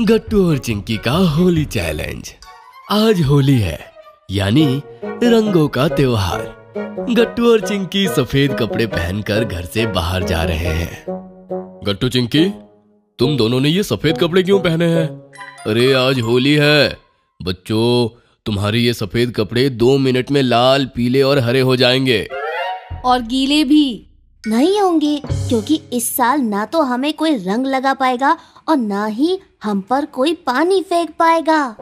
गट्टू और चिंकी का होली चैलेंज। आज होली है, यानी रंगों का त्योहार। गट्टू और चिंकी सफेद कपड़े पहनकर घर से बाहर जा रहे हैं। गट्टू चिंकी, तुम दोनों ने ये सफेद कपड़े क्यों पहने हैं? अरे आज होली है बच्चों, तुम्हारे ये सफेद कपड़े 2 मिनट में लाल, पीले और हरे हो जाएंगे। और गीले भी नहीं होंगे, क्योंकि इस साल ना तो हमें कोई रंग लगा पाएगा और ना ही हम पर कोई पानी फेंक पाएगा।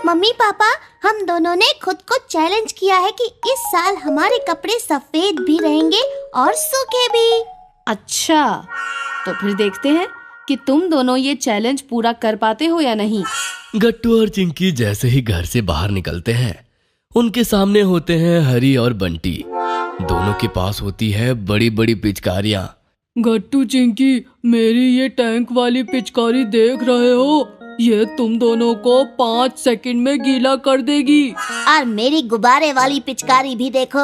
मम्मी पापा, हम दोनों ने खुद को चैलेंज किया है कि इस साल हमारे कपड़े सफेद भी रहेंगे और सूखे भी। अच्छा, तो फिर देखते हैं कि तुम दोनों ये चैलेंज पूरा कर पाते हो या नहीं। गट्टू और चिंकी जैसे ही घर से बाहर निकलते हैं, उनके सामने होते हैं हरी और बंटी। दोनों के पास होती है बड़ी बड़ी पिचकारियां। गट्टू चिंकी, मेरी ये टैंक वाली पिचकारी देख रहे हो? ये तुम दोनों को 5 सेकंड में गीला कर देगी। और मेरी गुब्बारे वाली पिचकारी भी देखो,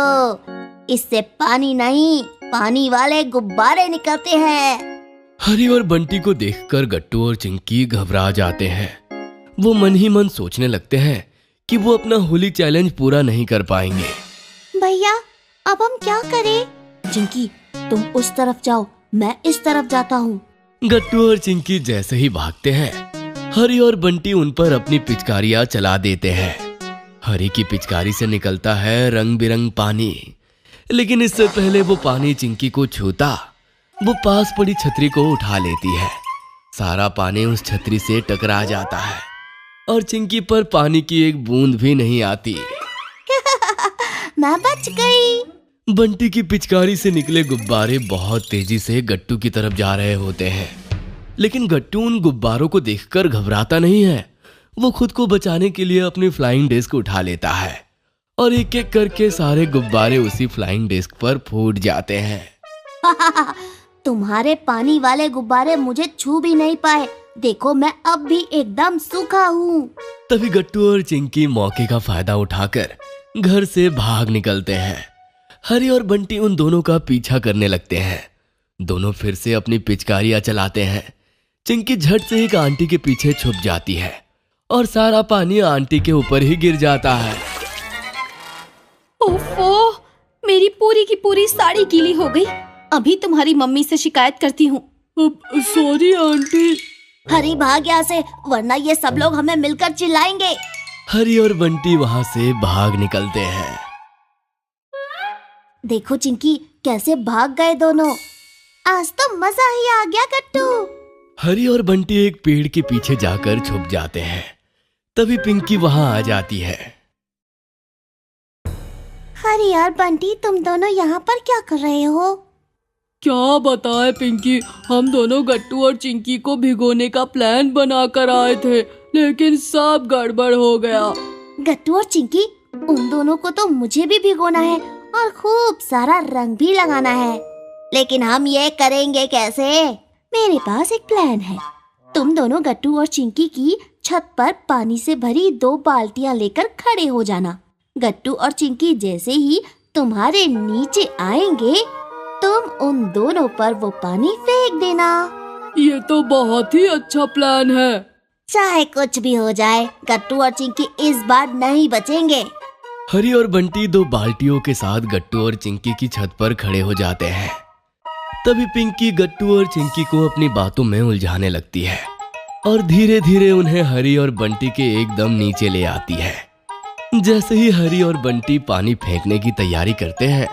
इससे पानी नहीं, पानी वाले गुब्बारे निकलते हैं। हरी और बंटी को देखकर गट्टू और चिंकी घबरा जाते हैं। वो मन ही मन सोचने लगते हैं कि वो अपना होली चैलेंज पूरा नहीं कर पाएंगे। भैया, अब हम क्या करें? चिंकी, तुम उस तरफ जाओ, मैं इस तरफ जाता हूँ। गट्टू और चिंकी जैसे ही भागते हैं, हरी और बंटी उन पर अपनी पिचकारियां चला देते हैं। हरी की पिचकारी से निकलता है रंग बिरंग पानी, लेकिन इससे पहले वो पानी चिंकी को छूता, वो पास पड़ी छतरी को उठा लेती है। सारा पानी उस छतरी से टकरा जाता है और चिंकी पर पानी की एक बूंद भी नहीं आती। मैं बच गई। बंटी की पिचकारी से निकले गुब्बारे बहुत तेजी से गट्टू की तरफ जा रहे होते हैं, लेकिन गट्टू उन गुब्बारों को देखकर घबराता नहीं है। वो खुद को बचाने के लिए अपनी फ्लाइंग डिस्क उठा लेता है और एक एक करके सारे गुब्बारे उसी फ्लाइंग डिस्क पर फूट जाते हैं। तुम्हारे पानी वाले गुब्बारे मुझे छू भी नहीं पाए। देखो, मैं अब भी एकदम सूखा हूँ। तभी गट्टू और चिंकी मौके का फायदा उठाकर घर से भाग निकलते हैं। हरी और बंटी उन दोनों का पीछा करने लगते हैं। दोनों फिर से अपनी पिचकारियां चलाते हैं। चिंकी झट से एक आंटी के पीछे छुप जाती है और सारा पानी आंटी के ऊपर ही गिर जाता है। ओफो, मेरी पूरी की पूरी साड़ी गीली हो गई। अभी तुम्हारी मम्मी से शिकायत करती हूँ। Sorry aunty. हरी, भाग यहाँ से, वरना ये सब लोग हमें मिलकर चिल्लाएंगे। हरी और बंटी वहाँ से भाग निकलते हैं। देखो चिंकी, कैसे भाग गए दोनों। आज तो मजा ही आ गया गट्टू। हरी और बंटी एक पेड़ के पीछे जाकर छुप जाते हैं। तभी पिंकी वहाँ आ जाती है। हरी और बंटी, तुम दोनों यहाँ पर क्या कर रहे हो? क्या बताए पिंकी, हम दोनों गट्टू और चिंकी को भिगोने का प्लान बनाकर आए थे, लेकिन सब गड़बड़ हो गया। गट्टू और चिंकी, उन दोनों को तो मुझे भी भिगोना है और खूब सारा रंग भी लगाना है, लेकिन हम ये करेंगे कैसे? मेरे पास एक प्लान है। तुम दोनों गट्टू और चिंकी की छत पर पानी से भरी 2 बाल्टियां लेकर खड़े हो जाना। गट्टू और चिंकी जैसे ही तुम्हारे नीचे आएंगे, तुम उन दोनों पर वो पानी फेंक देना। ये तो बहुत ही अच्छा प्लान है। चाहे कुछ भी हो जाए, गट्टू और चिंकी इस बार नहीं बचेंगे। हरी और बंटी 2 बाल्टियों के साथ गट्टू और चिंकी की छत पर खड़े हो जाते हैं। तभी पिंकी गट्टू और चिंकी को अपनी बातों में उलझाने लगती है और धीरे धीरे उन्हें हरी और बंटी के एकदम नीचे ले आती है। जैसे ही हरी और बंटी पानी फेंकने की तैयारी करते हैं,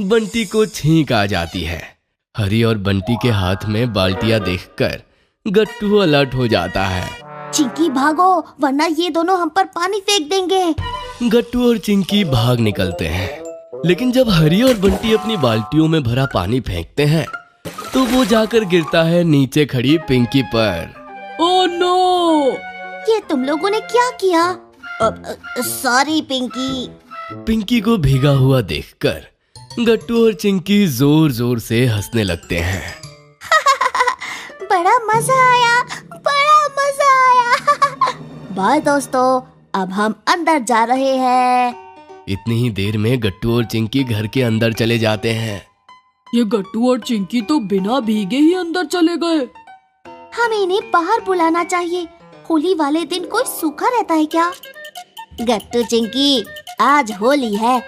बंटी को छींक आ जाती है। हरी और बंटी के हाथ में बाल्टियां देखकर गट्टू अलर्ट हो जाता है। चिंकी भागो, वरना ये दोनों हम पर पानी फेंक देंगे। गट्टू और चिंकी भाग निकलते हैं, लेकिन जब हरी और बंटी अपनी बाल्टियों में भरा पानी फेंकते हैं, तो वो जाकर गिरता है नीचे खड़ी पिंकी पर। Oh no! ये तुम लोगों ने क्या किया? सॉरी पिंकी। पिंकी को भीगा हुआ देखकर गट्टू और चिंकी जोर जोर से हंसने लगते हैं। बड़ा मजा आया, बड़ा मजा आया। बाय दोस्तों, अब हम अंदर जा रहे हैं। इतनी ही देर में गट्टू और चिंकी घर के अंदर चले जाते हैं। ये गट्टू और चिंकी तो बिना भीगे ही अंदर चले गए। हमें इन्हें बाहर बुलाना चाहिए। होली वाले दिन कोई सूखा रहता है क्या? गट्टू चिंकी, आज होली है,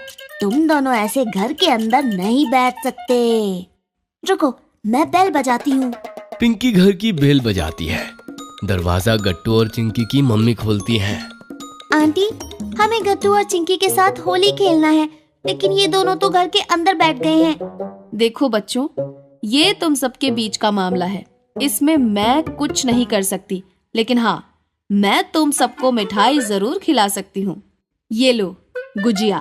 तुम दोनों ऐसे घर के अंदर नहीं बैठ सकते। रुको, मैं बेल बजाती हूँ। पिंकी घर की बेल बजाती है। दरवाजा गट्टू और चिंकी की मम्मी खोलती हैं। आंटी, हमें गट्टू और चिंकी के साथ होली खेलना है, लेकिन ये दोनों तो घर के अंदर बैठ गए हैं। देखो बच्चों, ये तुम सबके बीच का मामला है, इसमें मैं कुछ नहीं कर सकती, लेकिन हाँ, मैं तुम सबको मिठाई जरूर खिला सकती हूँ। ये लो गुजिया,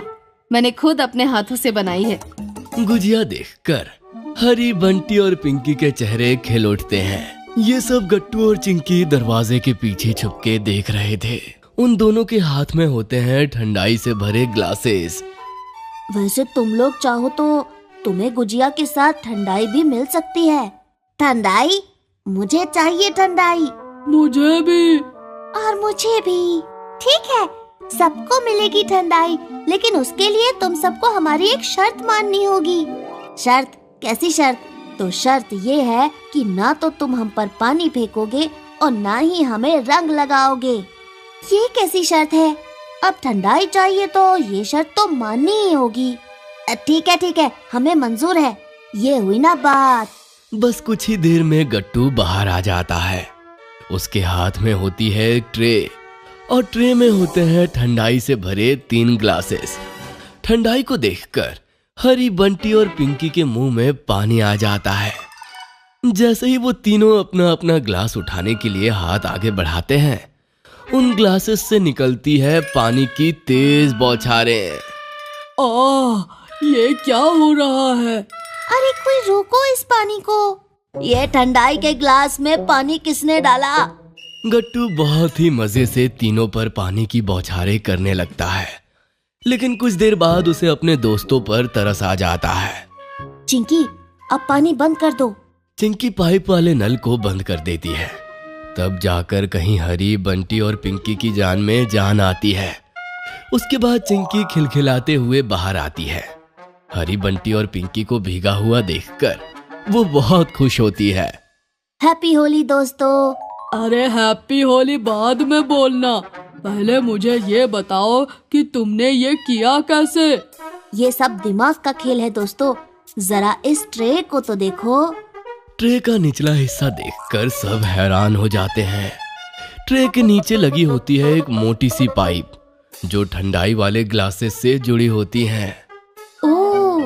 मैंने खुद अपने हाथों से बनाई है। गुजिया देखकर हरी, बंटी और पिंकी के चेहरे खिल उठते हैं। ये सब गट्टू और चिंकी दरवाजे के पीछे छुपके देख रहे थे। उन दोनों के हाथ में होते हैं ठंडाई से भरे ग्लासेस। वैसे तुम लोग चाहो तो तुम्हें गुजिया के साथ ठंडाई भी मिल सकती है। ठंडाई? मुझे चाहिए ठंडाई। मुझे भी। और मुझे भी। ठीक है, सबको मिलेगी ठंडाई, लेकिन उसके लिए तुम सबको हमारी एक शर्त माननी होगी। शर्त? कैसी शर्त? तो शर्त ये है कि ना तो तुम हम पर पानी फेंकोगे और ना ही हमें रंग लगाओगे। ये कैसी शर्त है? अब ठंडाई चाहिए तो ये शर्त तो माननी ही होगी। ठीक है, हमें मंजूर है। ये हुई ना बात। बस कुछ ही देर में गट्टू बाहर आ जाता है। उसके हाथ में होती है एक ट्रे और ट्रे में होते हैं ठंडाई से भरे 3 ग्लासेस। ठंडाई को देखकर हरी, बंटी और पिंकी के मुंह में पानी आ जाता है। जैसे ही वो तीनों अपना अपना ग्लास उठाने के लिए हाथ आगे बढ़ाते हैं, उन ग्लासेस से निकलती है पानी की तेज बौछारें। ये क्या हो रहा है? अरे कोई रोको इस पानी को। ये ठंडाई के ग्लास में पानी किसने डाला? गट्टू बहुत ही मजे से तीनों पर पानी की बौछारें करने लगता है, लेकिन कुछ देर बाद उसे अपने दोस्तों पर तरस आ जाता है। चिंकी, अब पानी बंद कर दो। चिंकी पाइप वाले नल को बंद कर देती है। तब जाकर कहीं हरी, बंटी और पिंकी की जान में जान आती है। उसके बाद चिंकी खिलखिलाते हुए बाहर आती है। हरी, बंटी और पिंकी को भीगा हुआ देखकर वो बहुत खुश होती है। हैप्पी होली दोस्तों। अरे हैप्पी होली बाद में बोलना, पहले मुझे ये बताओ कि तुमने ये किया कैसे? ये सब दिमाग का खेल है दोस्तों, जरा इस ट्रे को तो देखो। ट्रे का निचला हिस्सा देखकर सब हैरान हो जाते हैं। ट्रे के नीचे लगी होती है एक मोटी सी पाइप जो ठंडाई वाले ग्लासेस से जुड़ी होती है। ओह,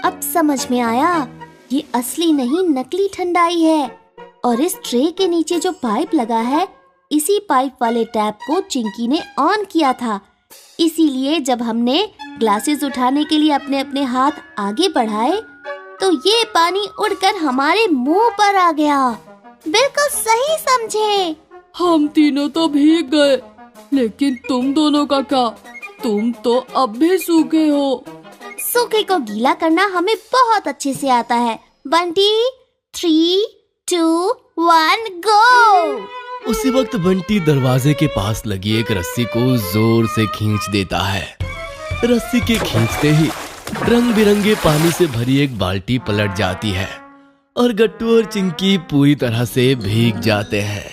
अब समझ में आया, ये असली नहीं नकली ठंडाई है। और इस ट्रे के नीचे जो पाइप लगा है, इसी पाइप वाले टैप को चिंकी ने ऑन किया था। इसीलिए जब हमने ग्लासेस उठाने के लिए अपने अपने हाथ आगे बढ़ाए तो ये पानी उड़कर हमारे मुंह पर आ गया। बिल्कुल सही समझे। हम तीनों तो भीग गए, लेकिन तुम दोनों का क्या? तुम तो अब भी सूखे हो। सूखे को गीला करना हमें बहुत अच्छे से आता है। बंटी, 3, 2, 1 गो। उसी वक्त बंटी दरवाजे के पास लगी एक रस्सी को जोर से खींच देता है। रस्सी के खींचते ही रंग बिरंगे पानी से भरी एक बाल्टी पलट जाती है और गट्टू और चिंकी पूरी तरह से भीग जाते हैं।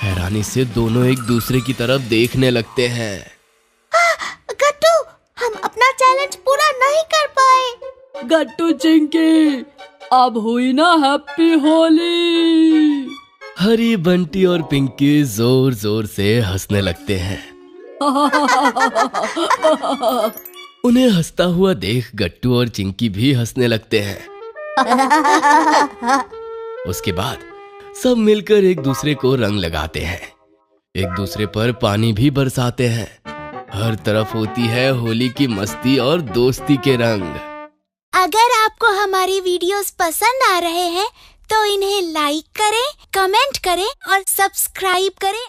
हैरानी से दोनों एक दूसरे की तरफ देखने लगते हैं। गट्टू, हम अपना चैलेंज पूरा नहीं कर पाए। गट्टू चिंकी, अब हुई ना हैप्पी होली। हरी, बंटी और पिंकी जोर जोर से हंसने लगते हैं। उन्हें हंसता हुआ देख गट्टू और चिंकी भी हंसने लगते हैं। उसके बाद सब मिलकर एक दूसरे को रंग लगाते हैं, एक दूसरे पर पानी भी बरसाते हैं। हर तरफ होती है होली की मस्ती और दोस्ती के रंग। अगर आपको हमारी वीडियोस पसंद आ रहे हैं तो इन्हें लाइक करें, कमेंट करें और सब्सक्राइब करें